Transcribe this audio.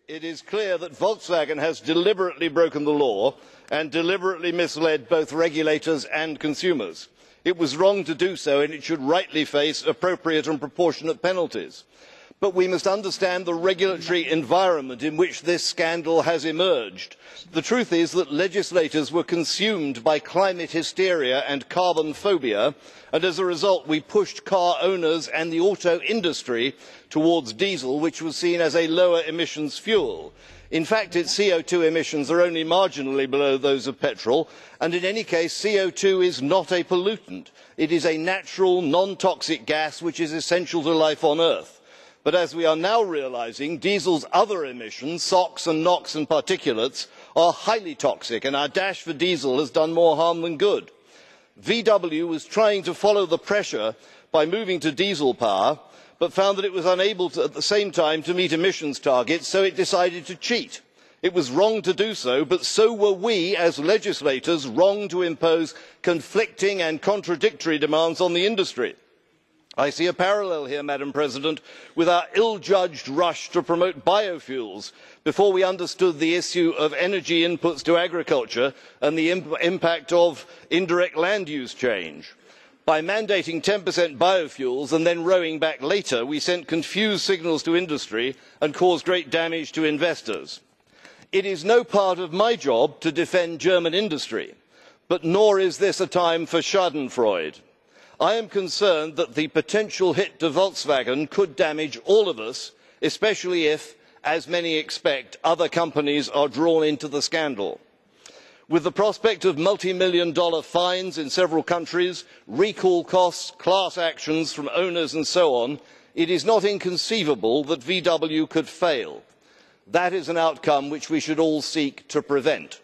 It is clear that Volkswagen has deliberately broken the law and deliberately misled both regulators and consumers. It was wrong to do so, and it should rightly face appropriate and proportionate penalties. But we must understand the regulatory environment in which this scandal has emerged. The truth is that legislators were consumed by climate hysteria and carbon-phobia, and as a result we pushed car owners and the auto industry towards diesel, which was seen as a lower emissions fuel. In fact, its CO2 emissions are only marginally below those of petrol, and in any case CO2 is not a pollutant. It is a natural, non-toxic gas which is essential to life on Earth. But as we are now realising, diesel's other emissions, SOx and NOx and particulates, are highly toxic, and our dash for diesel has done more harm than good. VW was trying to follow the pressure by moving to diesel power, but found that it was unable to, at the same time, to meet emissions targets, so it decided to cheat. It was wrong to do so, but so were we, as legislators, wrong to impose conflicting and contradictory demands on the industry. I see a parallel here, Madam President, with our ill-judged rush to promote biofuels before we understood the issue of energy inputs to agriculture and the impact of indirect land use change. By mandating 10% biofuels and then rowing back later, we sent confused signals to industry and caused great damage to investors. It is no part of my job to defend German industry, but nor is this a time for schadenfreude. I am concerned that the potential hit to Volkswagen could damage all of us, especially if, as many expect, other companies are drawn into the scandal. With the prospect of multi-million-dollar fines in several countries, recall costs, class actions from owners and so on, it is not inconceivable that VW could fail. That is an outcome which we should all seek to prevent.